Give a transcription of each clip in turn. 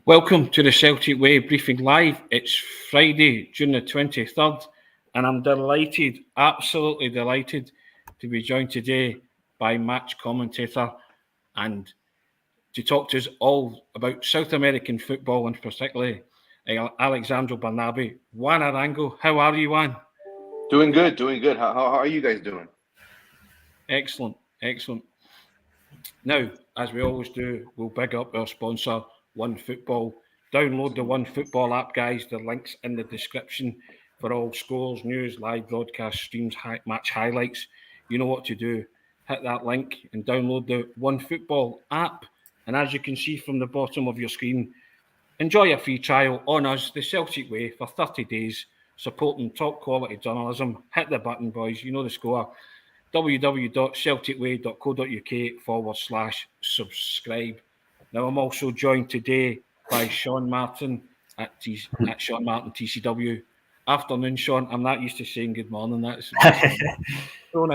Welcome to the Celtic Way Briefing Live. It's Friday, June the 23rd, and I'm delighted, absolutely delighted, to be joined today by match commentator and to talk to us all about South American football and particularly Alexandro Bernabei. Juan Arango, how are you, Juan? Doing good. How are you guys doing? Excellent. Now, as we always do, we'll big up our sponsor, OneFootball. Download the OneFootball app, guys. The link's in the description for all scores, news, live broadcast, streams, match highlights. You know what to do. Hit that link and download the OneFootball app. And as you can see from the bottom of your screen, enjoy a free trial on us, the Celtic Way, for 30 days, supporting top quality journalism. Hit the button, boys. You know the score. www.celticway.co.uk/subscribe. Now, I'm also joined today by Sean Martin at Sean Martin TCW. Afternoon, Sean. I'm not used to saying good morning. That's that's all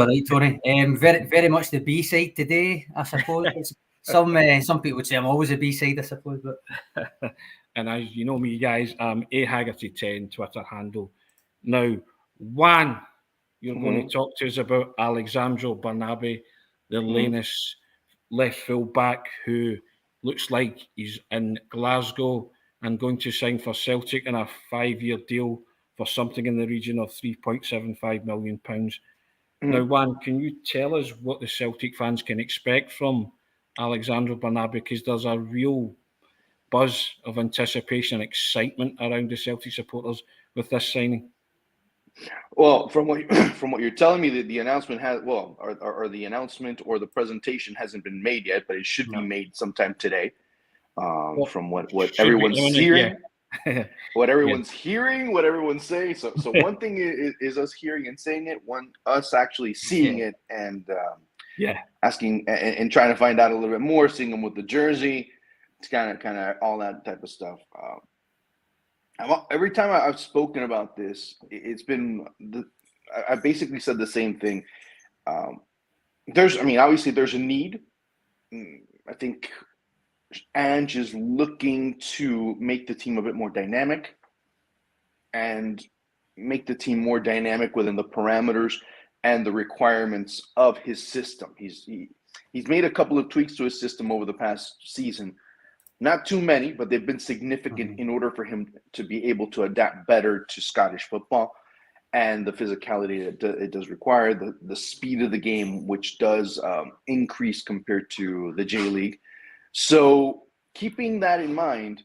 right, Tony. Very much the B-side today, I suppose. Some people would say I'm always a B-side, I suppose. But and as you know me, guys, I'm Haggerty10 Twitter handle. Now, Juan, you're going to talk to us about Alexandro Bernabei, the latest left full-back who looks like he's in Glasgow and going to sign for Celtic in a 5-year deal for something in the region of £3.75 million. Now, Juan, can you tell us what the Celtic fans can expect from Alexandro Bernabei? Because there's a real buzz of anticipation and excitement around the Celtic supporters with this signing. Well, from what you're telling me, the announcement or the announcement or the presentation hasn't been made yet, but it should be made sometime today. From what everyone's hearing, what everyone's hearing, what everyone's saying. So one thing is us hearing and saying it. Us actually seeing it and asking and trying to find out a little bit more. Seeing them with the jersey, it's kind of all that type of stuff. Every time I've spoken about this, it's been I basically said the same thing. Obviously there's a need. I think Ange is looking to make the team a bit more dynamic and make the team more dynamic within the parameters and the requirements of his system. He's made a couple of tweaks to his system over the past season. Not too many, but they've been significant in order for him to be able to adapt better to Scottish football and the physicality that it does require, the speed of the game, which does increase compared to the J-League. So keeping that in mind,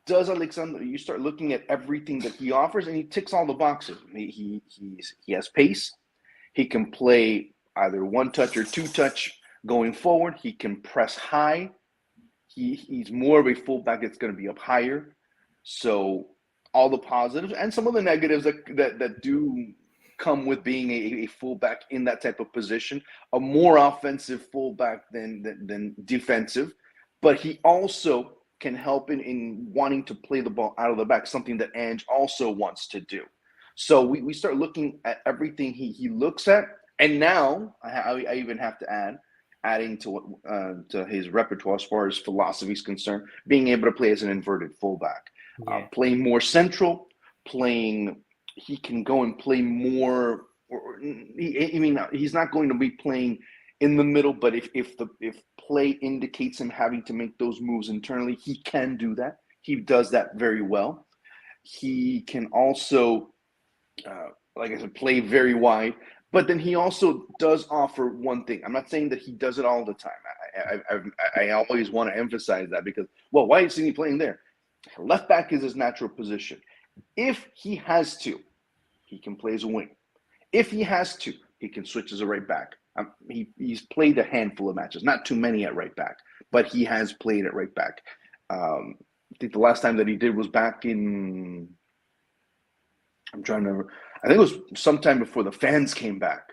does Alexandro, you start looking at everything that he offers, and he ticks all the boxes. He has pace. He can play either one-touch or two-touch going forward. He can press high. He's more of a fullback that's going to be up higher. So all the positives and some of the negatives that do come with being a fullback in that type of position, a more offensive fullback than defensive. But he also can help in wanting to play the ball out of the back, something that Ange also wants to do. So we start looking at everything he looks at. And now I even have to adding to his repertoire as far as philosophy is concerned, being able to play as an inverted fullback, playing more central, he can go and play more. He's not going to be playing in the middle, but if play indicates him having to make those moves internally, he can do that. He does that very well. He can also, like I said, play very wide. But then he also does offer one thing. I'm not saying that he does it all the time. I always want to emphasize that because, why isn't he playing there? Left back is his natural position. If he has to, he can play as a wing. If he has to, he can switch as a right back. He's played a handful of matches, not too many at right back, but he has played at right back. I think the last time that he did was back in, I think it was sometime before the fans came back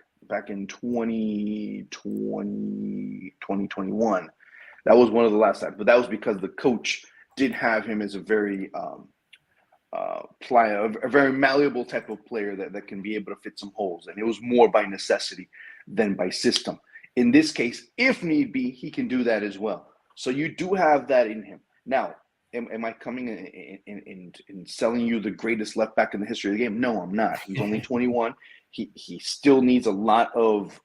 in 2021. That was one of the last times, but that was because the coach did have him as a very a very malleable type of player that can be able to fit some holes. And it was more by necessity than by system. In this case, if need be, he can do that as well. So you do have that in him. Now, am I coming in selling you the greatest left back in the history of the game? No, I'm not. He's only 21. He still needs a lot of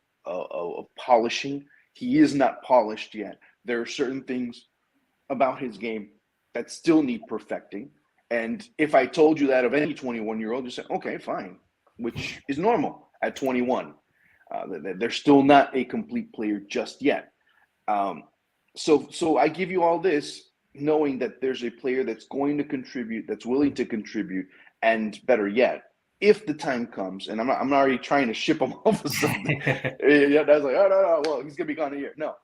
polishing. He is not polished yet. There are certain things about his game that still need perfecting. And if I told you that of any 21-year-old, you say, okay, fine, which is normal at 21. They're still not a complete player just yet. So I give you all this knowing that there's a player that's going to contribute, that's willing to contribute, and better yet, if the time comes, and I'm not already trying to ship him off of something. Yeah, that's like, oh, no, well, he's going to be gone a year. No.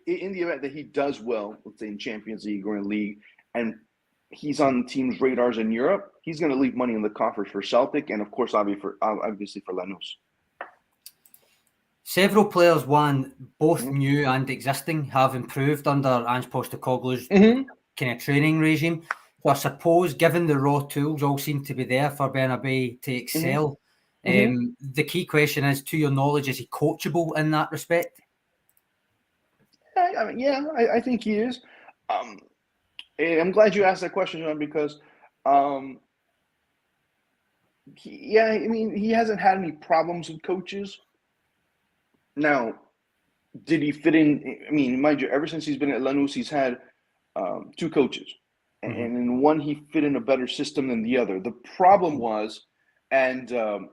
In the event that he does well, let's say in Champions League or in League, and he's on teams' radars in Europe, he's going to leave money in the coffers for Celtic and, of course, obviously for Lanús. Several players, Juan, both new and existing, have improved under Ange Postecoglou's kind of training regime. So I suppose, given the raw tools all seem to be there for Bernabei to excel, the key question is, to your knowledge, is he coachable in that respect? I think he is. I'm glad you asked that question, John, because he hasn't had any problems with coaches. Now, did he fit in? I mean, mind you, ever since he's been at Lanús, he's had 2 coaches. And in one, he fit in a better system than the other. The problem was, and hold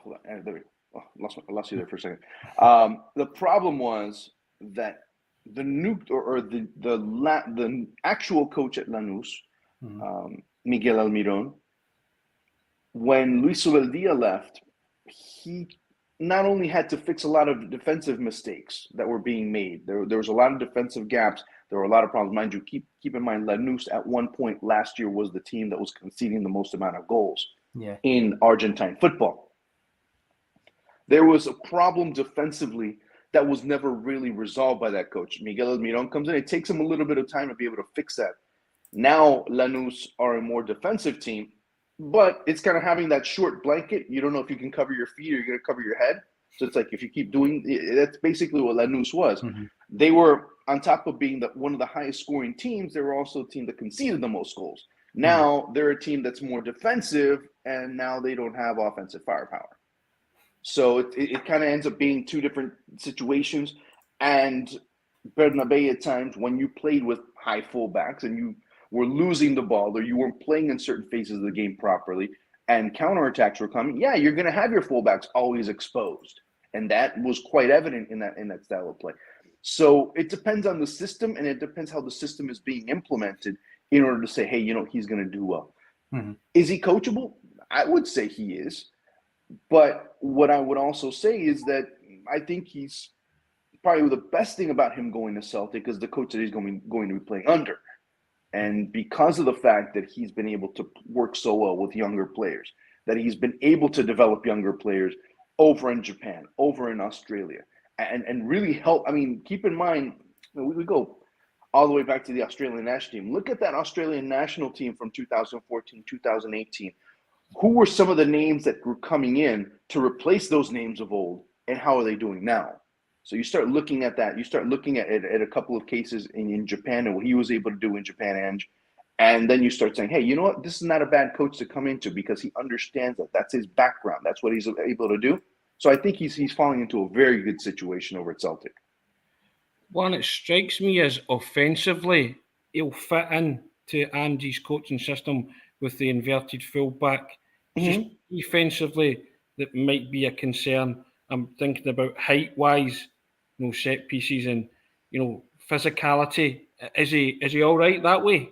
on, there we go. Oh, I lost you there for a second. The problem was that the actual coach at Lanús, Miguel Almirón, when Luis Zubeldia left, he not only had to fix a lot of defensive mistakes that were being made. There was a lot of defensive gaps. There were a lot of problems. Mind you, keep in mind, Lanús at one point last year was the team that was conceding the most amount of goals in Argentine football. There was a problem defensively that was never really resolved by that coach. Miguel Almirón comes in. It takes him a little bit of time to be able to fix that. Now Lanús are a more defensive team, but it's kind of having that short blanket. You don't know if you can cover your feet or you're going to cover your head. So it's like if you keep doing – that's basically what Lanús was. They were, on top of being one of the highest scoring teams, they were also a team that conceded the most goals. Now they're a team that's more defensive, and now they don't have offensive firepower. So it kind of ends up being 2 different situations. And Bernabei, at times, when you played with high fullbacks and you were losing the ball or you weren't playing in certain phases of the game properly and counterattacks were coming, you're going to have your fullbacks always exposed. And that was quite evident in that style of play. So it depends on the system, and it depends how the system is being implemented in order to say, hey, he's going to do well. Is he coachable? I would say he is. But what I would also say is that I think he's probably the best thing about him going to Celtic is the coach that he's going to be playing under. And because of the fact that he's been able to work so well with younger players, that he's been able to develop younger players over in Japan, over in Australia, and really help. I mean, keep in mind, we go all the way back to the Australian national team. Look at that Australian national team from 2014, 2018. Who were some of the names that were coming in to replace those names of old, and how are they doing now? So you start looking at that. You start looking at a couple of cases in Japan and what he was able to do in Japan, and then you start saying, hey, you know what? This is not a bad coach to come into because he understands that. That's his background. That's what he's able to do. So I think he's falling into a very good situation over at Celtic. One, it strikes me as offensively, he'll fit in to Andy's coaching system with the inverted fullback. Just defensively, that might be a concern. I'm thinking about height-wise, set pieces and, physicality. Is he all right that way?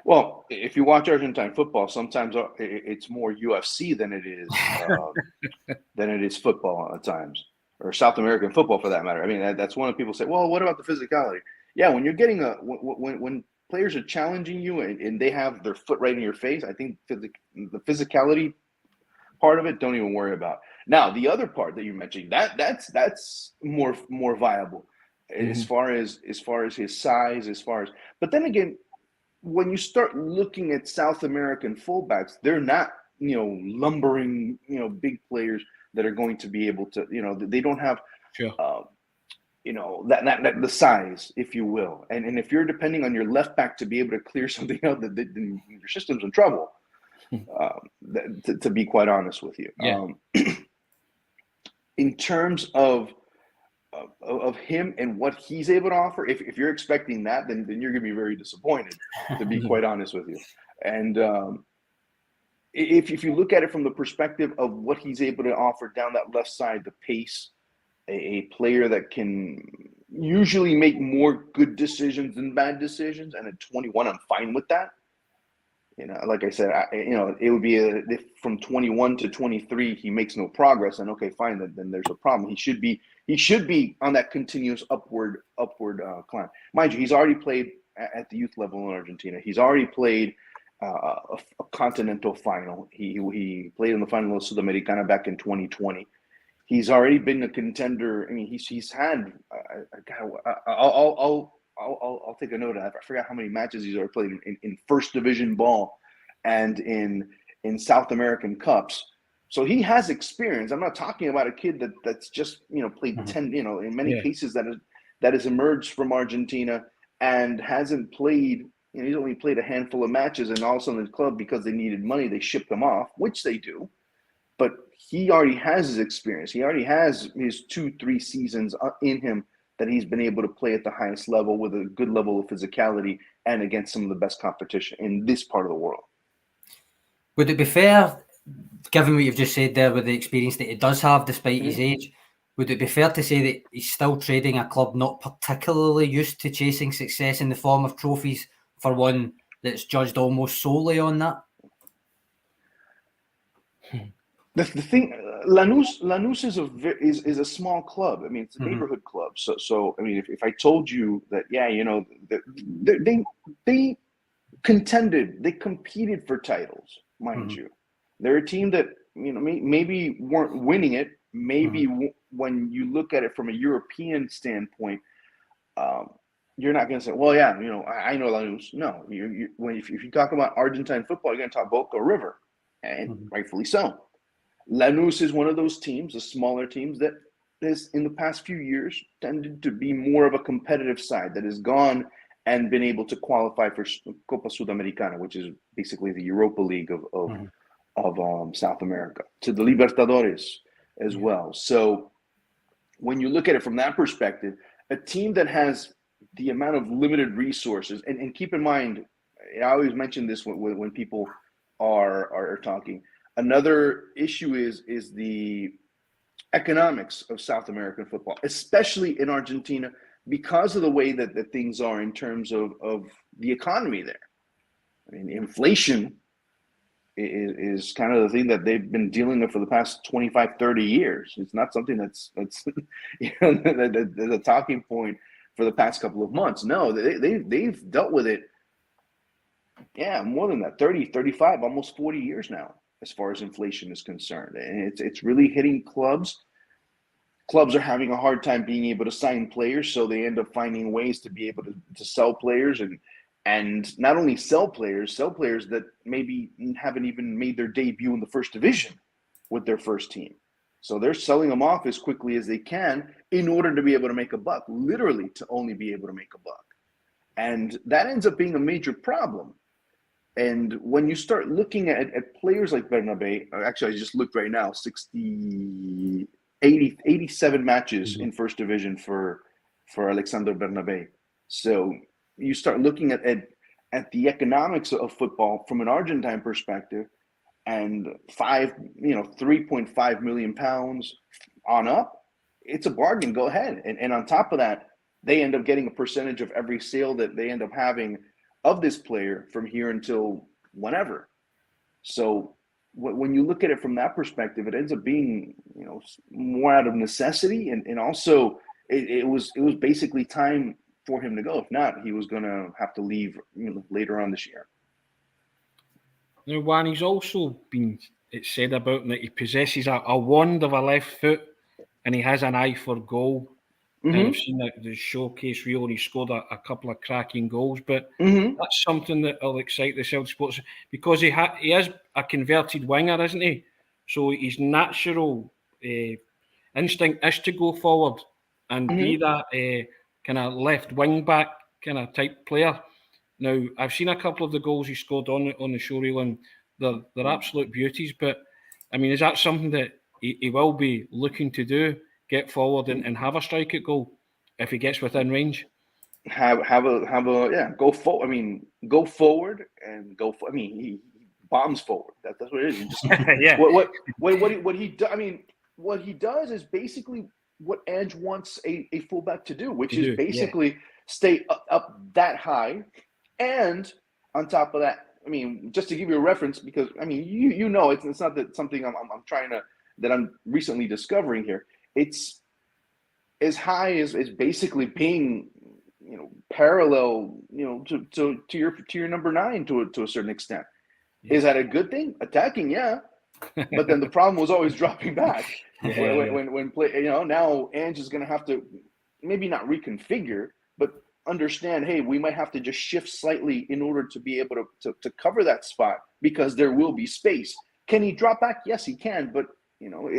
Well, if you watch Argentine football, sometimes it's more UFC than it is football at times, or South American football for that matter. I mean, that's one of people say, well, what about the physicality? Yeah, when you're getting when players are challenging you and they have their foot right in your face, I think the physicality part of it, don't even worry about. Now, the other part that you mentioned, that's more viable as far as his size, but then again, when you start looking at South American fullbacks, they're not, lumbering, big players that are going to be able to, they don't have that the size, if you will. And if you're depending on your left back to be able to clear something out, then your system's in trouble, to be quite honest with you. Yeah. In terms of him and what he's able to offer, if you're expecting that, then you're going to be very disappointed, to be quite honest with you. And if you look at it from the perspective of what he's able to offer down that left side, the pace, a player that can usually make more good decisions than bad decisions, and at 21, I'm fine with that. Like I said, it would be if from 21 to 23 he makes no progress, and okay, fine, then there's a problem. He should be on that continuous upward climb. Mind you, he's already played at the youth level in Argentina. He's already played a continental final. He played in the final of Sudamericana back in 2020. He's already been a contender. I mean, he's had. I'll take a note of that. I forgot how many matches he's already played in first division ball and in South American Cups. So he has experience. I'm not talking about a kid that's just played 10. In many cases that has emerged from Argentina and hasn't played. He's only played a handful of matches, and all of a sudden the club, because they needed money, they shipped him off, which they do. But he already has his experience. He already has his 2-3 seasons in him that he's been able to play at the highest level with a good level of physicality and against some of the best competition in this part of the world. Would it be fair, given what you've just said there with the experience that he does have despite his age, would it be fair to say that he's still trading a club not particularly used to chasing success in the form of trophies for one that's judged almost solely on that? The thing, Lanús is a small club. I mean, it's a neighborhood club. So I mean, if I told you that, they contended, they competed for titles, mind you. They're a team that maybe weren't winning it. Maybe when you look at it from a European standpoint, you're not going to say, well, I know Lanús. No, if you talk about Argentine football, you're going to talk Boca River, and rightfully so. Lanús is one of those teams, the smaller teams, that has in the past few years tended to be more of a competitive side that has gone and been able to qualify for Copa Sudamericana, which is basically the Europa League of South America, to the Libertadores as well. So when you look at it from that perspective, a team that has the amount of limited resources, and keep in mind, I always mention this when people are talking. Another issue is the economics of South American football, especially in Argentina, because of the way that things are in terms of the economy there. I mean, inflation is kind of the thing that they've been dealing with for the past 25, 30 years. It's not something that's a talking point for the past couple of months. No, they've dealt with it, more than that, 30, 35, almost 40 years now, as far as inflation is concerned. And it's really hitting clubs. Clubs are having a hard time being able to sign players, so they end up finding ways to be able to sell players and not only sell players that maybe haven't even made their debut in the first division with their first team. So they're selling them off as quickly as they can in order to be able to make a buck, literally to only be able to make a buck. And that ends up being a major problem. And when you start looking at players like Bernabei, actually I just looked right now, 87 matches in first division for Alexandro Bernabei. So you start looking at the economics of football from an Argentine perspective, and 3.5 million pounds on up, it's a bargain. Go ahead. And on top of that, they end up getting a percentage of every sale that they end up having of this player from here until whenever. So when you look at it from that perspective, it ends up being, more out of necessity, and also it was basically time for him to go. If not, he was going to have to leave later on this year. Now, Juan, he's also been, it's said about him that he possesses a wand of a left foot, and he has an eye for goal. And I've seen the showcase reel, and he scored a couple of cracking goals. But that's something that will excite the Celtic supporters, because he is a converted winger, isn't he? So his natural instinct is to go forward. and be that kind of left wing back kind of type player. Now, I've seen a couple of the goals he scored on the showreel, and they're absolute beauties. But I mean, is that something that he will be looking to do? Get forward and have a strike at goal if he gets within range. Go forward. I mean, go forward and go. I mean, he bombs forward. That's what it is. He just, yeah. What he does. I mean, what he does is basically what Ange wants a fullback to do, which is basically stay up that high, and on top of that, I mean, just to give you a reference, because I mean, you know, it's not that something I'm recently discovering here. It's as high as basically being, you know, parallel, you know, to your number 9 to a certain extent. Is that a good thing? Attacking, yeah, but then the problem was always dropping back. When play, you know, now Ange is going to have to maybe not reconfigure, but understand, hey, we might have to just shift slightly in order to be able to cover that spot, because there will be space. Can he drop back? Yes, he can, but you know,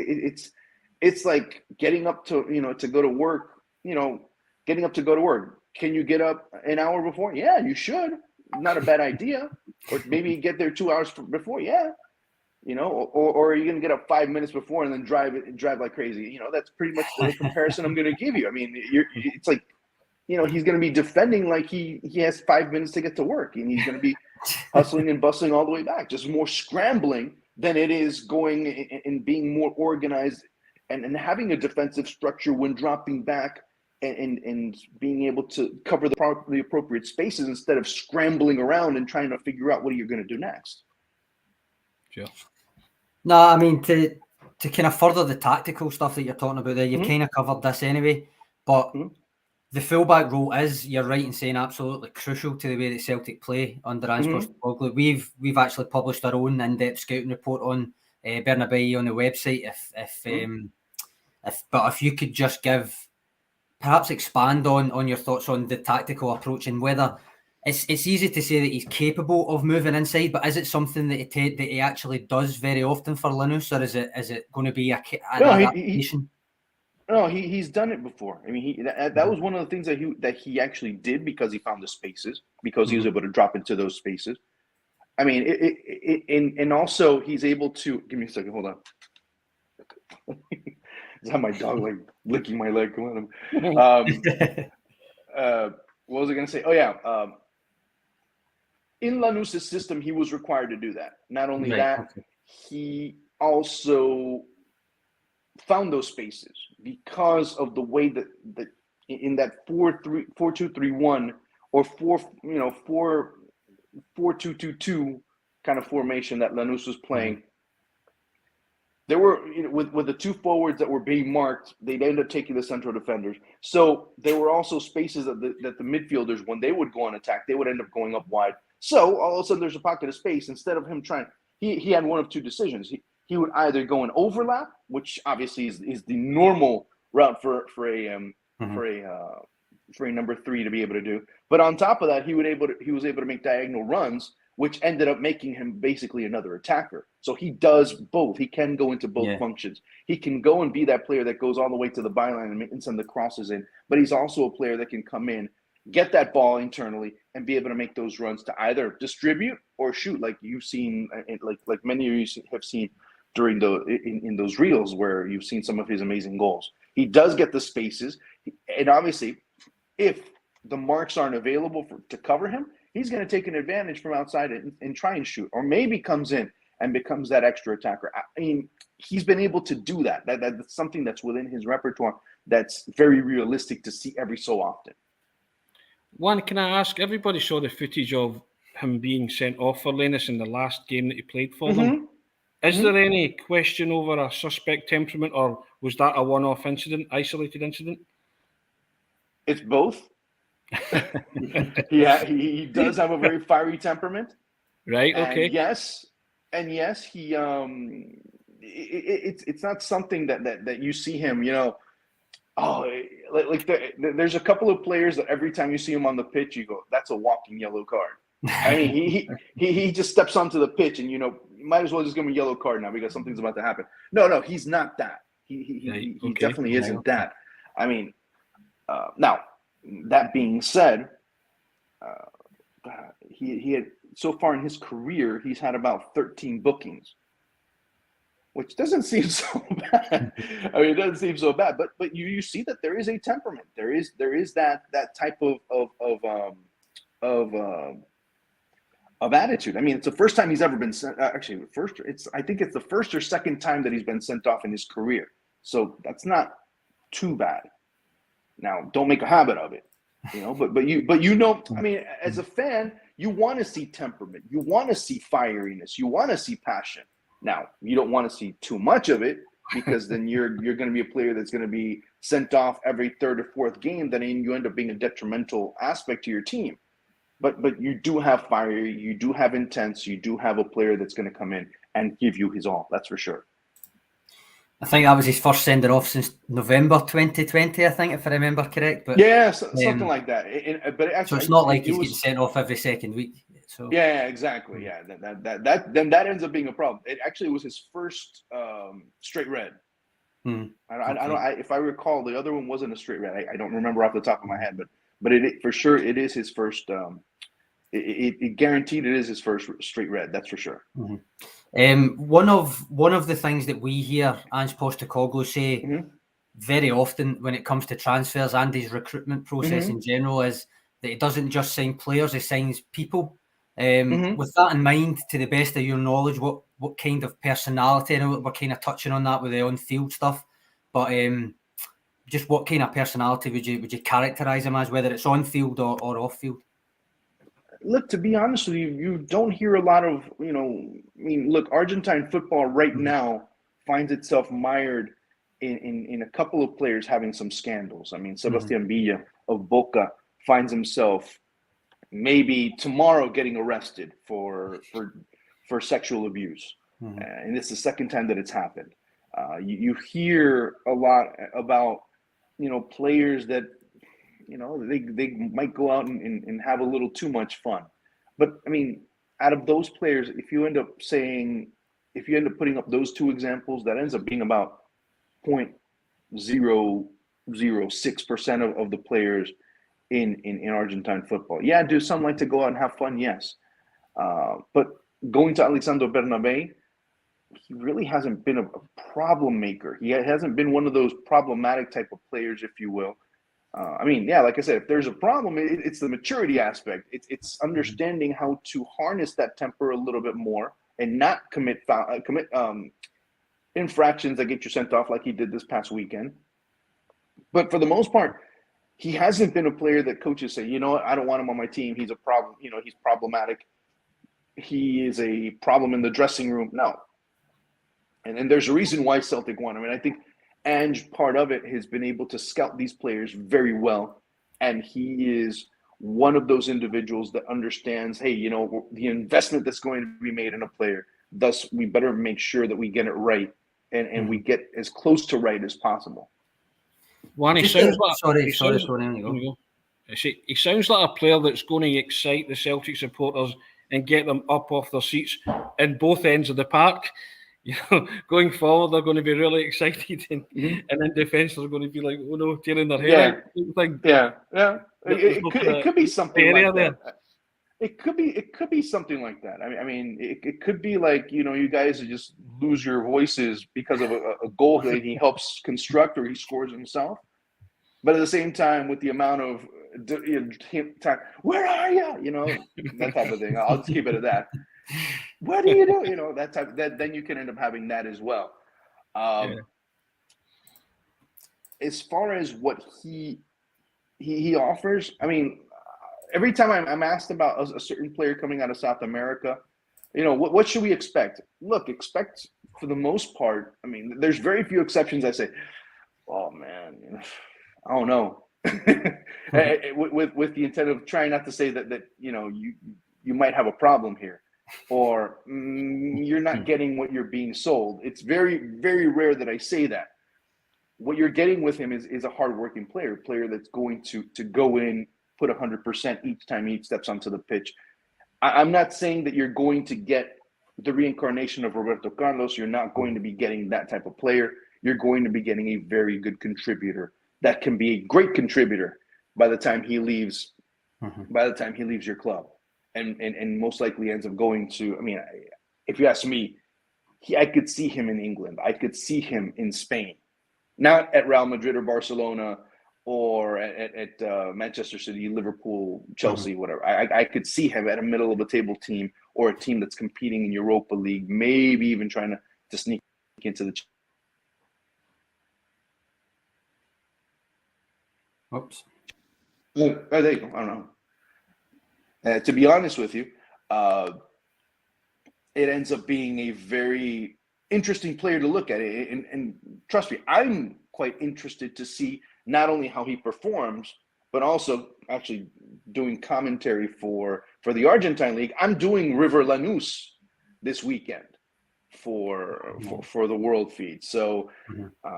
it's like getting up to, you know, to go to work, you know, getting up to go to work. Can you get up an hour before? Yeah, you should. Not a bad idea. Or maybe get there 2 hours before. Yeah. You know, or are you going to get up 5 minutes before and then drive like crazy? You know, that's pretty much the comparison I'm going to give you. I mean, it's like, you know, he's going to be defending like he has 5 minutes to get to work, and he's going to be hustling and bustling all the way back, just more scrambling than it is going and being more organized and having a defensive structure when dropping back and being able to cover the appropriate spaces instead of scrambling around and trying to figure out what you're going to do next. Sure. No, I mean, to kind of further the tactical stuff that you're talking about there, you've kind of covered this anyway, but the fullback role is, you're right in saying, absolutely crucial to the way that Celtic play under Ange Postecoglou. We've actually published our own in-depth scouting report on Bernabei on the website. If you could just perhaps expand on your thoughts on the tactical approach, and whether it's easy to say that he's capable of moving inside, but is it something that he actually does very often for Lanús, or is it going to be an adaptation? He's done it before. I mean, that was one of the things that he actually did, because he found the spaces, because he was able to drop into those spaces. I mean, and also he's able to, give me a second, hold on. Is that my dog like licking my leg? Come on. What was I going to say? Oh yeah. In Lanús' system, he was required to do that. Not only he also found those spaces because of the way that in that 4-2-3-1 or 4-2-2-2 kind of formation that Lanús was playing. There were, you know, with the two forwards that were being marked, they'd end up taking the central defenders. So there were also spaces that the midfielders, when they would go on attack, they would end up going up wide. So all of a sudden there's a pocket of space. Instead of him trying, he had one of two decisions. He would either go and overlap, which obviously is the normal route for a number 3 to be able to do. But on top of that, he was able to make diagonal runs, which ended up making him basically another attacker. So he does both. He can go into both functions. He can go and be that player that goes all the way to the byline and send the crosses in, but he's also a player that can come in, get that ball internally, and be able to make those runs to either distribute or shoot, like you've seen, like many of you have seen during in those reels where you've seen some of his amazing goals. He does get the spaces, and obviously, if the marks aren't available to cover him, he's going to take an advantage from outside and try and shoot, or maybe comes in and becomes that extra attacker. I mean, he's been able to do that. That's something that's within his repertoire that's very realistic to see every so often. Juan, can I ask, everybody saw the footage of him being sent off for Lanús in the last game that he played for them. Is there any question over a suspect temperament, or was that a one-off incident, isolated incident? It's both. He does have a very fiery temperament. Right. Okay. And yes, he it's not something that you see him, you know. There's a couple of players that every time you see him on the pitch, you go, "That's a walking yellow card." I mean, he just steps onto the pitch, and you know, you might as well just give him a yellow card now because something's about to happen. No, he's not that. He definitely isn't that. I mean, Now, that being said, he had so far in his career, he's had about 13 bookings, which doesn't seem so bad. I mean, it doesn't seem so bad, but you see that there is a temperament. There is that type of attitude. I mean, it's the first time he's ever been sent. Actually, I think it's the first or second time that he's been sent off in his career. So that's not too bad. Now, don't make a habit of it, But you know, I mean, as a fan, you want to see temperament, you want to see fieriness, you want to see passion. Now, you don't want to see too much of it, because then you're going to be a player that's going to be sent off every third or fourth game. Then you end up being a detrimental aspect to your team. But you do have fire, you do have intense, you do have a player that's going to come in and give you his all. That's for sure. I think that was his first sending off since November 2020, I think, if I remember correct. But yeah, something like that. But actually, so it's not like he's getting sent off every second week. So yeah, exactly. Yeah, that ends up being a problem. It actually was his first straight red. If I recall, the other one wasn't a straight red. I don't remember off the top of my head, but it for sure it is his first. It guaranteed it is his first straight red. That's for sure. One of the things that we hear Ange Postecoglou say very often when it comes to transfers and his recruitment process in general is that he doesn't just sign players; he signs people. With that in mind, to the best of your knowledge, what kind of personality? I know we're kind of touching on that with the on-field stuff, but just what kind of personality would you characterize him as, whether it's on-field or off-field? Look, to be honest with you, you don't hear a lot of, look, Argentine football right now finds itself mired in a couple of players having some scandals. I mean, Sebastián Villa of Boca finds himself maybe tomorrow getting arrested for sexual abuse. And it's the second time that it's happened. You hear a lot about, players that, they might go out and have a little too much fun. But I mean, out of those players, if you end up putting up those two examples, that ends up being about 0.006% of the players in Argentine football. Yeah, do some like to go out and have fun? Yes. But going to Alexandro Bernabei, he really hasn't been a problem maker. He hasn't been one of those problematic type of players, if you will. Like I said, if there's a problem, it's the maturity aspect. It's understanding how to harness that temper a little bit more and not commit infractions that get you sent off like he did this past weekend. But for the most part, he hasn't been a player that coaches say, I don't want him on my team. He's a problem. He's problematic. He is a problem in the dressing room. No. And there's a reason why Celtic won. I mean, I think Ange, part of it, has been able to scout these players very well. And he is one of those individuals that understands, hey, the investment that's going to be made in a player, thus we better make sure that we get it right and we get as close to right as possible. Juan, he sounds like a player that's going to excite the Celtic supporters and get them up off their seats in both ends of the park. Going forward, they're going to be really excited, and in defence, they're going to be like, "Oh no, tearing their hair out." It could be something like that. It could be something like that. I mean, it could be like you guys just lose your voices because of a goal that he helps construct or he scores himself. But at the same time, with the amount of time, where are you? That type of thing. I'll just keep it at that. What do you do? That type. Then you can end up having that as well. As far as what he offers, I mean, every time I'm asked about a certain player coming out of South America, what should we expect? Look, expect for the most part. I mean, there's very few exceptions. I say, oh man, I don't know, with the intent of trying not to say that you might have a problem here. Or you're not getting what you're being sold. It's very, very rare that I say that. What you're getting with him is a hardworking player that's going to go in, put 100% each time he steps onto the pitch. I'm not saying that you're going to get the reincarnation of Roberto Carlos. You're not going to be getting that type of player. You're going to be getting a very good contributor that can be a great contributor by the time he leaves. By the time he leaves your club, and most likely ends up going to. I mean, if you ask me, I could see him in England. I could see him in Spain, not at Real Madrid or Barcelona or at Manchester City, Liverpool, Chelsea, whatever. I could see him at a middle of the table team or a team that's competing in Europa League, maybe even trying to sneak into the. Oops. There you go. I don't know. To be honest with you, it ends up being a very interesting player to look at. And trust me, I'm quite interested to see not only how he performs, but also actually doing commentary for the Argentine league. I'm doing River Lanús this weekend for the world feed. So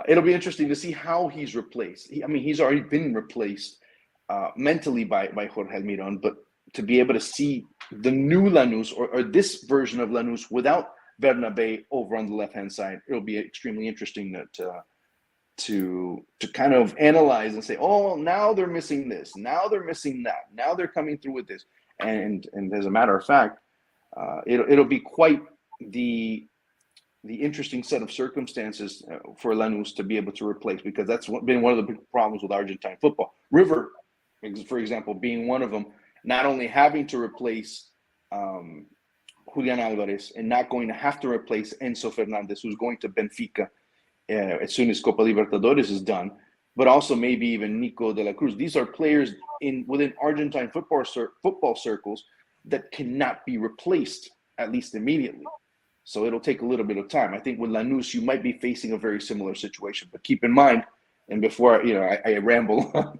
it'll be interesting to see how he's replaced. He's already been replaced mentally by Jorge Almiron, but to be able to see the new Lanús or this version of Lanús without Bernabei over on the left-hand side, it'll be extremely interesting to kind of analyze and say, oh, now they're missing this, now they're missing that, now they're coming through with this, and as a matter of fact, it'll be quite the interesting set of circumstances for Lanús to be able to replace, because that's been one of the big problems with Argentine football. River, for example, being one of them, not only having to replace Julian Alvarez and not going to have to replace Enzo Fernandez, who's going to Benfica as soon as Copa Libertadores is done, but also maybe even Nico de la Cruz. These are players within Argentine football circles that cannot be replaced, at least immediately. So it'll take a little bit of time. I think with Lanús, you might be facing a very similar situation. But keep in mind, and before I ramble,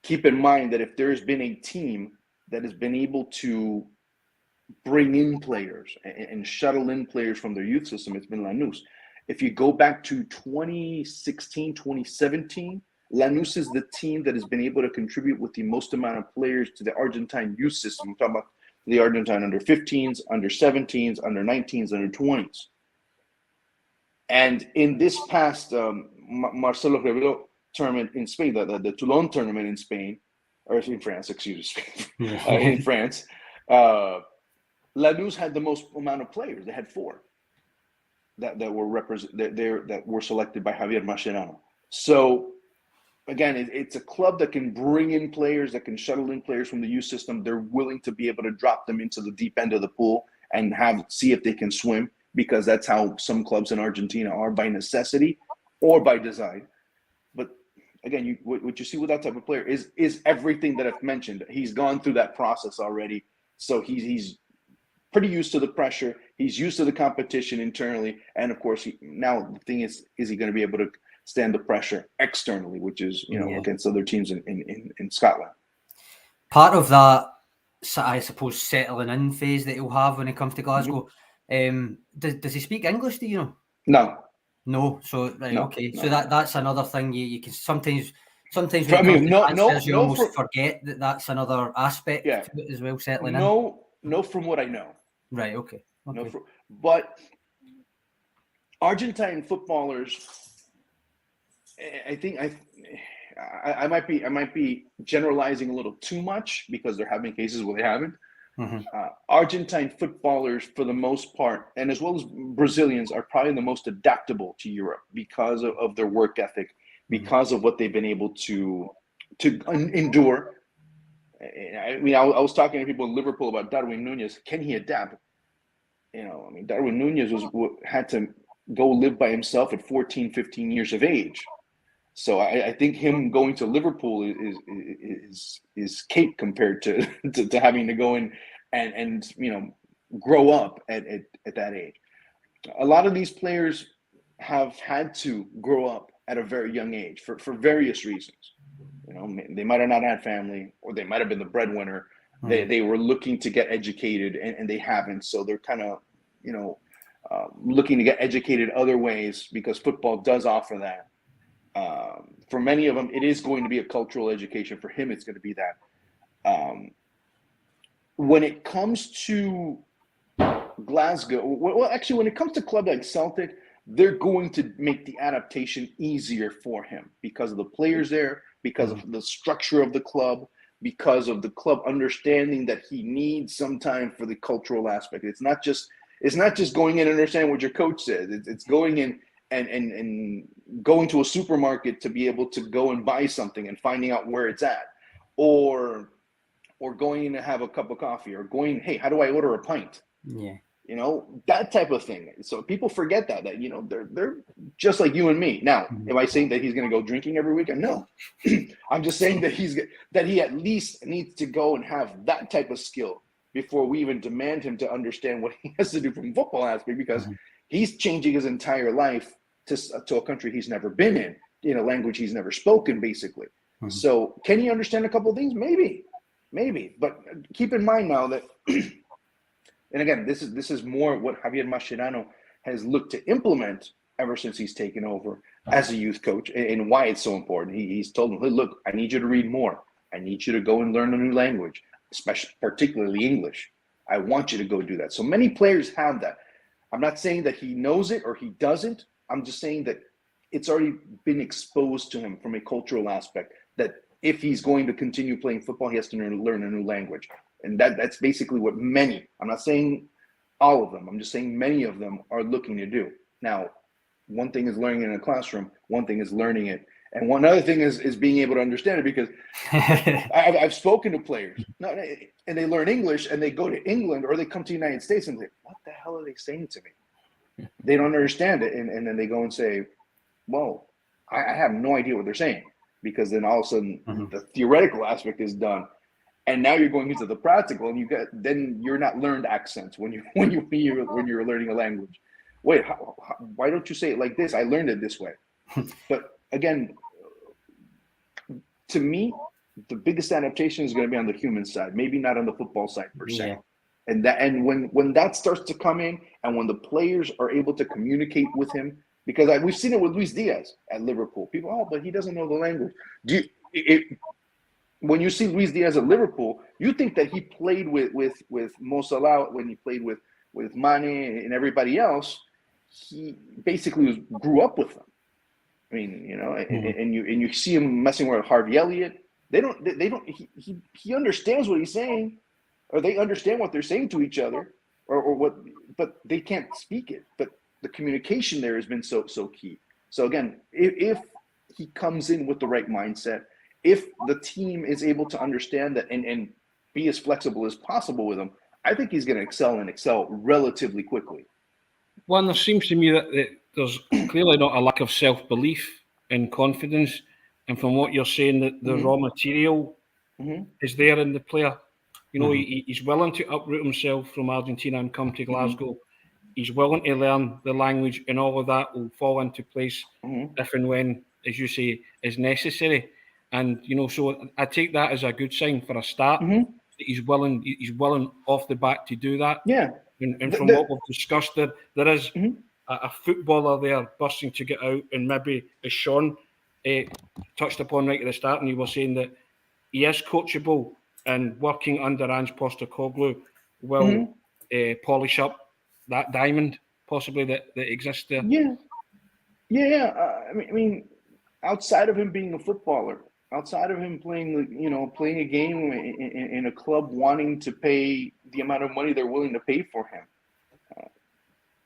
keep in mind that if there's been a team that has been able to bring in players and shuttle in players from their youth system, it's been Lanús. If you go back to 2016, 2017, Lanús is the team that has been able to contribute with the most amount of players to the Argentine youth system. I'm talking about the Argentine under 15s, under 17s, under 19s, under 20s. And in this past Marcelo Rebelo tournament in Spain, the Toulon tournament in Spain, or in France, excuse me, in France, Lanús had the most amount of players. They had 4 that were selected by Javier Mascherano. So again, it's a club that can bring in players, that can shuttle in players from the youth system. They're willing to be able to drop them into the deep end of the pool and see if they can swim, because that's how some clubs in Argentina are, by necessity or by design. But again, what you see with that type of player is everything that I've mentioned. He's gone through that process already, so he's pretty used to the pressure. He's used to the competition internally, and of course, now the thing is he going to be able to stand the pressure externally, which is against other teams in Scotland. Part of that, I suppose, settling in phase that he'll have when he comes to Glasgow. Does he speak English? Do you know? No. So right, no, okay. No. So that's another thing you can sometimes when it comes to transfers, you almost forget that that's another aspect to it as well. Settling in. No, from what I know. Right. Okay. No, but Argentine footballers, I think I might be generalizing a little too much, because there have been cases where they haven't. Argentine footballers, for the most part, and as well as Brazilians, are probably the most adaptable to Europe because of their work ethic, because of what they've been able to endure. I was talking to people in Liverpool about Darwin Núñez. Can he adapt? Darwin Núñez had to go live by himself at 14, 15 years of age. So I think him going to Liverpool is cake compared to having to go in and grow up at that age. A lot of these players have had to grow up at a very young age for various reasons. They might have not had family, or they might have been the breadwinner. They were looking to get educated and they haven't. So they're kind of looking to get educated other ways, because football does offer that. For many of them, it is going to be a cultural education. For him, it's going to be that. When it comes to Glasgow, well, actually, when it comes to club like Celtic, they're going to make the adaptation easier for him because of the players there, because of the structure of the club, because of the club understanding that he needs some time for the cultural aspect. It's not just going in and understanding what your coach says. It's going in and going to a supermarket to be able to go and buy something and finding out where it's at, or going in to have a cup of coffee, or going, hey, how do I order a pint? Yeah. You know, that type of thing. So people forget that, you know, they're just like you and me. Now, am I saying that he's going to go drinking every weekend? No. I'm just saying that he at least needs to go and have that type of skill before we even demand him to understand what he has to do from football aspect, because he's changing his entire life to a country he's never been in a language he's never spoken, basically. So can he understand a couple of things? Maybe. But keep in mind now that and again, this is more what Javier Mascherano has looked to implement ever since he's taken over as a youth coach, and why it's so important. He's told them, look, I need you to read more. I need you to go and learn a new language, particularly English. I want you to go do that. So many players have that. I'm not saying that he knows it or he doesn't. I'm just saying that it's already been exposed to him from a cultural aspect, that if he's going to continue playing football, he has to learn a new language. And that's basically what many, I'm not saying all of them, I'm just saying many of them are looking to do. Now, one thing is learning it in a classroom, one thing is learning it. And one other thing is being able to understand it, because I've spoken to players, and they learn English, and they go to England or they come to the United States and say, what the hell are they saying to me? They don't understand it. And then they go and say, well, I have no idea what they're saying, because then all of a sudden the theoretical aspect is done. And now you're going into the practical, and then you're not learned accents when you're learning a language. Wait, why don't you say it like this? I learned it this way. But again, to me, the biggest adaptation is going to be on the human side, maybe not on the football side per se. Yeah. And when that starts to come in, and when the players are able to communicate with him, because we've seen it with Luis Diaz at Liverpool. People, but he doesn't know the language. When you see Luis Diaz at Liverpool, you think that he played with Mo Salah, when he played with Mane and everybody else. He basically grew up with them. I mean, you know, and you see him messing with Harvey Elliott. He understands what he's saying, or they understand what they're saying to each other, or what, but they can't speak it. But the communication there has been so key. So again, if he comes in with the right mindset, if the team is able to understand that and be as flexible as possible with him, I think he's going to excel relatively quickly. One, there seems to me that there's clearly not a lack of self-belief and confidence. And from what you're saying, that the raw material is there in the player. You know, he's willing to uproot himself from Argentina and come to Glasgow. He's willing to learn the language, and all of that will fall into place if and when, as you say, is necessary. And, you know, so I take that as a good sign for a start. He's willing off the bat to do that. Yeah. And from what we've discussed, there is a footballer there bursting to get out, and maybe, as Sean touched upon right at the start, and you were saying that he is coachable, and working under Ange Postecoglou will polish up that diamond possibly that exists there. I mean, outside of him being a footballer, outside of him playing a game in a club wanting to pay the amount of money they're willing to pay for him,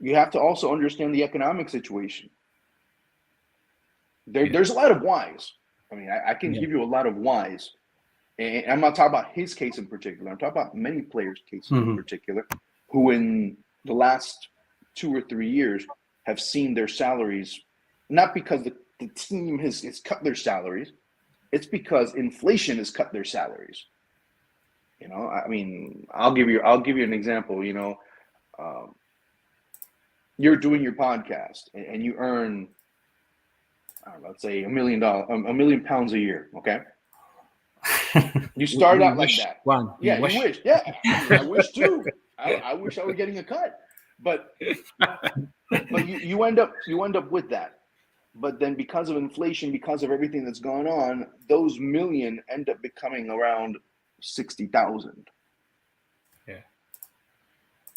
you have to also understand the economic situation. There's a lot of whys. I mean, I can give you a lot of whys. And I'm not talking about his case in particular. I'm talking about many players' cases in particular, who in the last 2 or 3 years have seen their salaries, not because the team has cut their salaries, it's because inflation has cut their salaries. You know, I mean, I'll give you an example. You know, you're doing your podcast and you earn, I don't know, let's say $1 million pounds a year. Okay. You start out like that. You wish. Yeah, I wish too. I wish I was getting a cut, but you end up with that. But then because of inflation, because of everything that's gone on, those million end up becoming around 60,000. Yeah.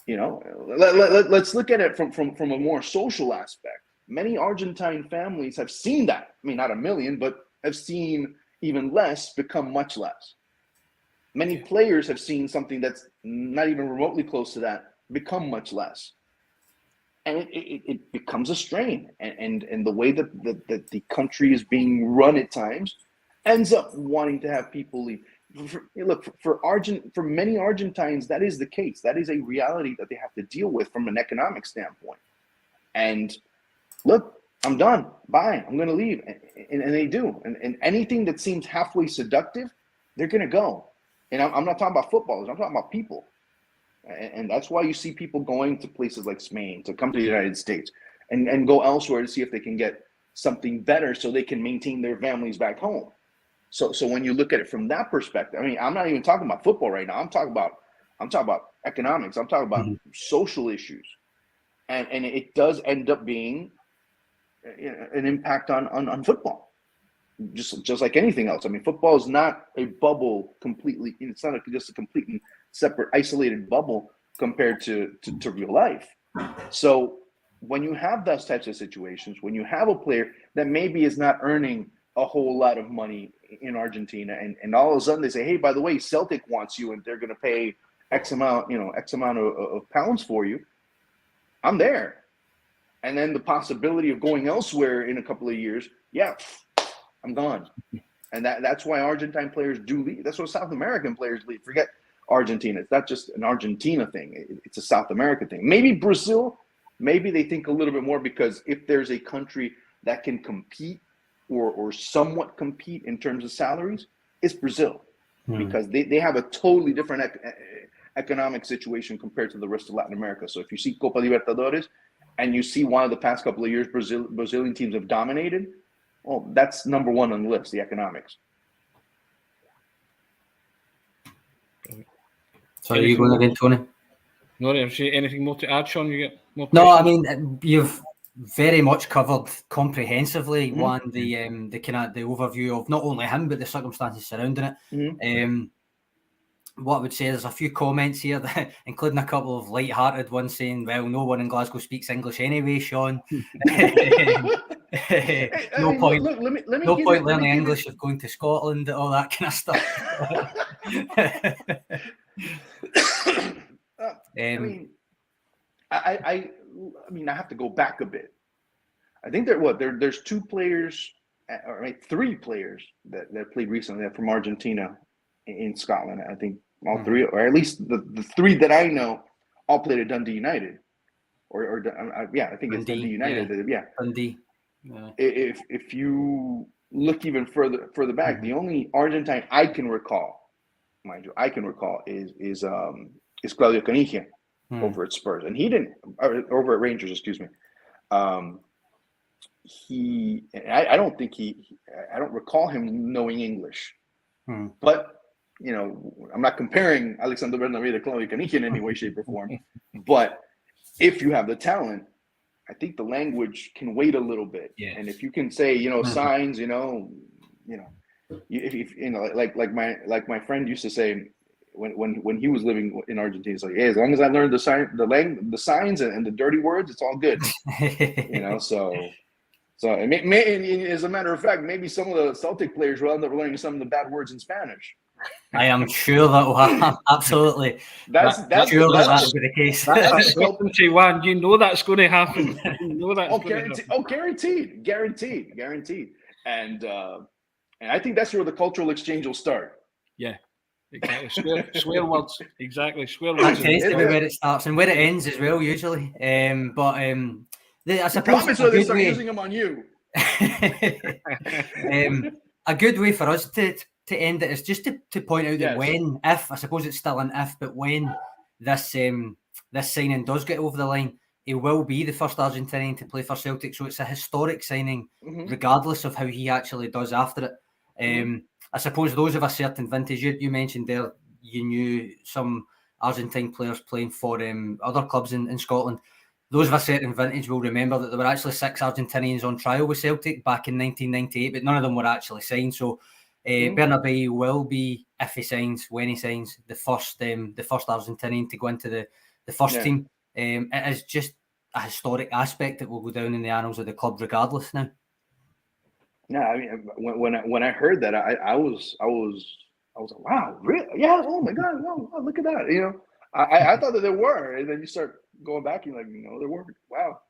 You know, let's look at it from a more social aspect. many Argentine families have seen that. I mean, not a million, but have seen even less become much less. Many players have seen something that's not even remotely close to that become much less. And it becomes a strain. And the way that the country is being run at times ends up wanting to have people leave. Look, for many Argentines, that is the case. That is a reality that they have to deal with from an economic standpoint. And look, I'm done. Bye. I'm going to leave. And they do. And anything that seems halfway seductive, they're going to go. And I'm not talking about footballers. I'm talking about people. And that's why you see people going to places like Spain, to come to the United States, and go elsewhere to see if they can get something better so they can maintain their families back home. So when you look at it from that perspective, I mean, I'm not even talking about football right now. I'm talking about economics. I'm talking about social issues. And it does end up being an impact on football, just like anything else. I mean, football is not a bubble completely. It's not just a complete and separate, isolated bubble compared to real life. So when you have those types of situations, when you have a player that maybe is not earning a whole lot of money in Argentina, and all of a sudden they say, hey, by the way, Celtic wants you and they're going to pay X amount of pounds for you, I'm there. And then the possibility of going elsewhere in a couple of years, I'm gone. And that's why Argentine players do leave. That's why South American players leave. Forget Argentina. It's not just an Argentina thing. It's a South America thing. Maybe Brazil, maybe they think a little bit more, because if there's a country that can compete or somewhat compete in terms of salaries, it's Brazil. Because they have a totally different economic situation compared to the rest of Latin America. So if you see Copa Libertadores and you see one of the past couple of years Brazilian teams have dominated, well, that's number one on the list, the economics. So you going again, Tony? No, anything more to add, Sean? You get more questions? No, I mean, you've very much covered comprehensively the kind of the overview of not only him but the circumstances surrounding it. What I would say, there's a few comments here, including a couple of light-hearted ones saying, well, no one in Glasgow speaks English anyway, Sean. No point learning English of going to Scotland, all that kind of stuff. I mean, I have to go back a bit. I think there's two players, or three players that played recently from Argentina in Scotland. I think all three, or at least the three that I know, all played at Dundee United, I think it's Dundee United. Dundee. If you look even further back, the only Argentine I can recall, mind you, is Claudio Canigia over at Spurs, and he didn't over at Rangers, excuse me. I don't recall him knowing English, but I'm not comparing Alexandro Bernabei to Claudio Canigia in any way, shape, or form. But if you have the talent, I think the language can wait a little bit. Yes. And if you can say, signs, like my friend used to say when he was living in Argentina, it's like, hey, as long as I learned the signs and the dirty words, it's all good. So as a matter of fact, maybe some of the Celtic players will end up learning some of the bad words in Spanish. I am sure that will happen. Absolutely. That's sure that will be the case. That's Juan. You know that's going to happen. Guaranteed. And I think that's where the cultural exchange will start. Yeah, exactly. Swear words. Exactly. Swear That words. tends to be where it starts and where it ends as well, usually. I suppose the problem is they start using them on you. A good way for us to end it is just to point out that if I suppose it's still an if, but when this signing does get over the line, he will be the first Argentinian to play for Celtic. So it's a historic signing, regardless of how he actually does after it. I suppose those of a certain vintage, you mentioned there, you knew some Argentine players playing for other clubs in Scotland. Those of a certain vintage will remember that there were actually 6 Argentinians on trial with Celtic back in 1998, but none of them were actually signed. So Bernabei will be, if he signs, when he signs, the first Argentinian to go into the first team. It is just a historic aspect that will go down in the annals of the club regardless now. Yeah, I mean, when I heard that, I was like, wow, really? Yeah, oh my God, wow, look at that. You know, I thought that there were, and then you start going back, and you're like, no, there weren't. Wow.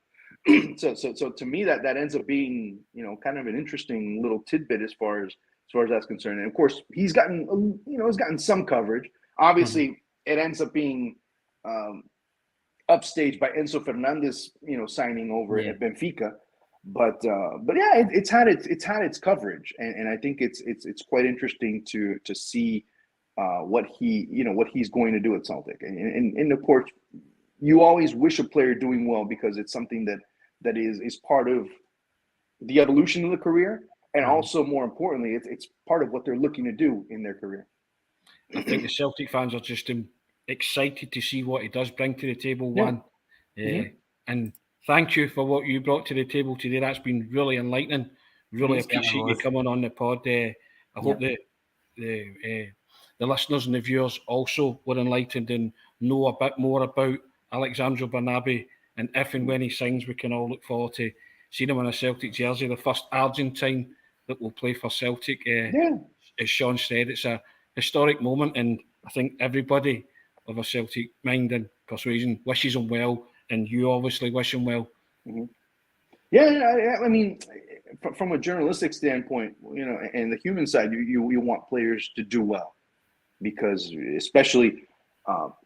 So to me, that ends up being, you know, kind of an interesting little tidbit as far as that's concerned. And of course, he's gotten some coverage. Obviously, it ends up being upstaged by Enzo Fernandez, you know, signing over at Benfica. But yeah, it's had its coverage, and I think it's quite interesting to see what he's going to do at Celtic, and of course, you always wish a player doing well because it's something that is part of the evolution of the career, and also more importantly, it's part of what they're looking to do in their career. I think the Celtic fans are just excited to see what he does bring to the table. And thank you for what you brought to the table today. That's been really enlightening. Really appreciate you coming on the pod. I hope that the listeners and the viewers also were enlightened and know a bit more about Alexandro Bernabei. And if and when he signs, we can all look forward to seeing him in a Celtic jersey, the first Argentine that will play for Celtic. As Sean said, it's a historic moment, and I think everybody of a Celtic mind and persuasion wishes him well. And you obviously wish him well. Yeah, I mean, from a journalistic standpoint, you know, and the human side, you want players to do well, because especially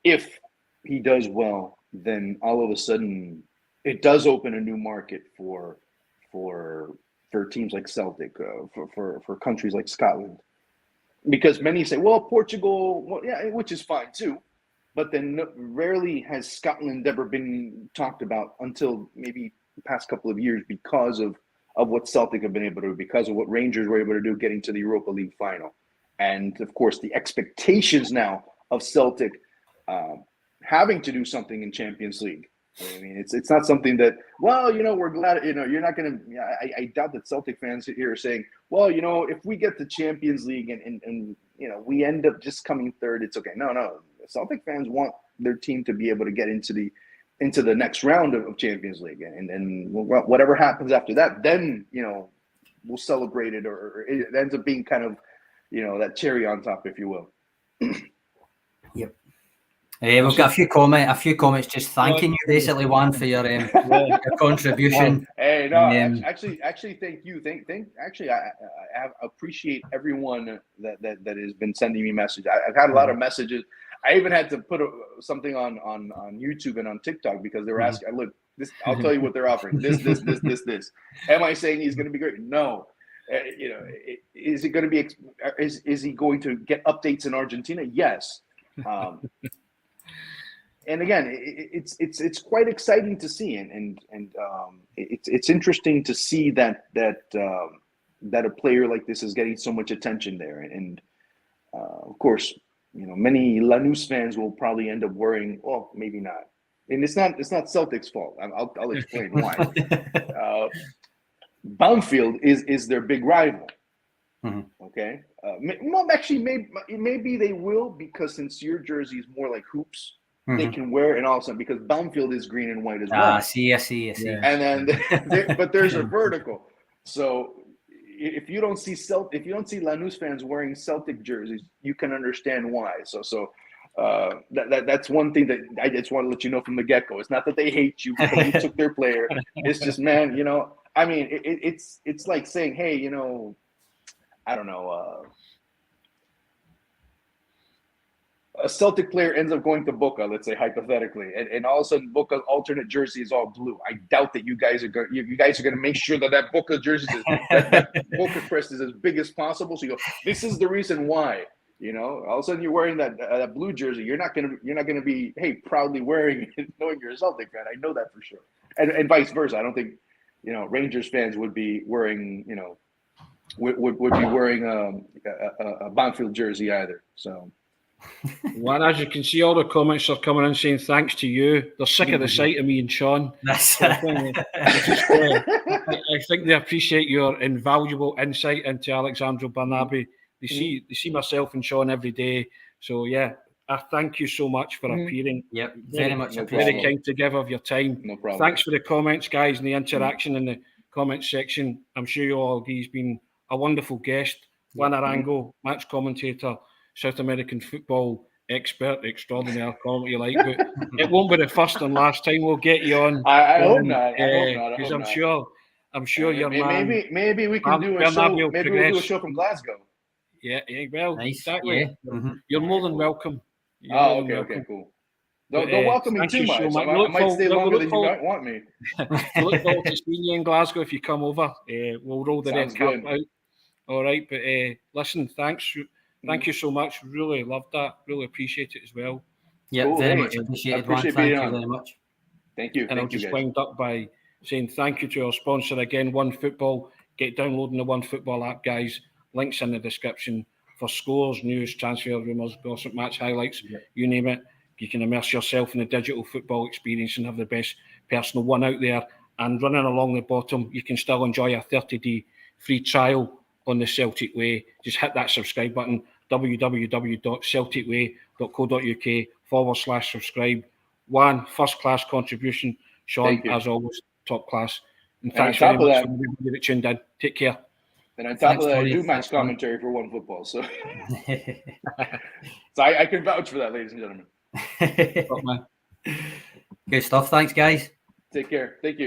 if he does well, then all of a sudden it does open a new market for teams like Celtic, for countries like Scotland, because many say, well, Portugal, which is fine too. But then rarely has Scotland ever been talked about until maybe the past couple of years because of what Celtic have been able to do, because of what Rangers were able to do getting to the Europa League final. And, of course, the expectations now of Celtic having to do something in Champions League. I mean, it's not something that, well, you know, we're glad, you know, you're not going to – I doubt that Celtic fans here are saying, well, you know, if we get the Champions League and you know, we end up just coming third, it's okay. No. Celtic fans want their team to be able to get into the next round of Champions League, and whatever happens after that, then, you know, we'll celebrate it, or it ends up being kind of, you know, that cherry on top, if you will. Yep. We've got a few comments just thanking you, basically, Juan, for your contribution. Hey, no, actually, thank you. Actually, I appreciate everyone that has been sending me messages. I've had a lot of messages. I even had to put something on YouTube and on TikTok because they were asking, look, this, I'll tell you what they're offering. This. Am I saying he's going to be great? No. You know, is it going to be? Is he going to get updates in Argentina? Yes. And again, it's quite exciting to see, and it's interesting to see that a player like this is getting so much attention there, and of course, you know, many Lanús fans will probably end up worrying. Well, maybe not, and it's not Celtic's fault. I'll explain why. Banfield is their big rival. Okay, well, actually, maybe they will, because since your jersey is more like hoops. They can wear, and all of a sudden, because Banfield is green and white as well. I see. And then, but there's a vertical. So if you don't see Lanús fans wearing Celtic jerseys, you can understand why. So that's one thing that I just want to let you know from the get-go. It's not that they hate you because you took their player. It's just, man, you know, I mean, it's like saying, hey, you know, I don't know. A Celtic player ends up going to Boca, let's say hypothetically, and all of a sudden Boca's alternate jersey is all blue. I doubt that you guys are going to make sure that Boca jersey that Boca crest is as big as possible. So you go, this is the reason why. You know, all of a sudden you're wearing that blue jersey. You're not gonna be, hey, proudly wearing it, knowing you're a Celtic fan. I know that for sure, and vice versa. I don't think, you know, Rangers fans would be wearing, you know, would be wearing a Banfield jersey either. So. Well, as you can see, all the comments are coming in saying thanks to you. They're sick of the sight of me and Sean. I think they appreciate your invaluable insight into Alexandro Bernabei. They see myself and Sean every day. So yeah, I thank you so much for appearing. Yep, very much no appreciated. Very kind to give of your time. No problem. Thanks for the comments, guys, and the interaction in the comments section. I'm sure you all agree he's been a wonderful guest. Juan Arango, match commentator, South American football expert extraordinaire, call it what you like, but it won't be the first and last time we'll get you on. I hope not. I hope not. Because I'm sure your man. Maybe we can do a show. Bernabei will Maybe we'll do a progress. show from Glasgow. Yeah, well, Nice. exactly. Yeah. You're more than welcome. You're Oh, more than okay, welcome. cool. Don't welcome me thank too you much. so much. I might stay longer than you might want me. Look forward to seeing you in Glasgow if you come over. We'll roll the red Sounds carpet good. out. All right, but listen, thanks. Thank you so much. Really loved that. Really appreciate it as well. Yeah, Cool, very hey, much appreciated. I appreciate Thank being you on. very much. Thank you. And I'll Thank you, just guys. wind up by saying thank you to our sponsor again, One Football. Get downloading the One Football app, guys. Links in the description for scores, news, transfer rumours, gossip, match highlights, you name it. You can immerse yourself in the digital football experience and have the best personal one out there. And running along the bottom, you can still enjoy a 30-day free trial on the Celtic Way. Just hit that subscribe button, www.celticway.co.uk/subscribe. One first-class contribution. Sean, as always, top class. And thanks very much for everybody that tuned in. Take care. And on top of that, I do match commentary for One Football. So, I can vouch for that, ladies and gentlemen. Good stuff. Thanks, guys. Take care. Thank you.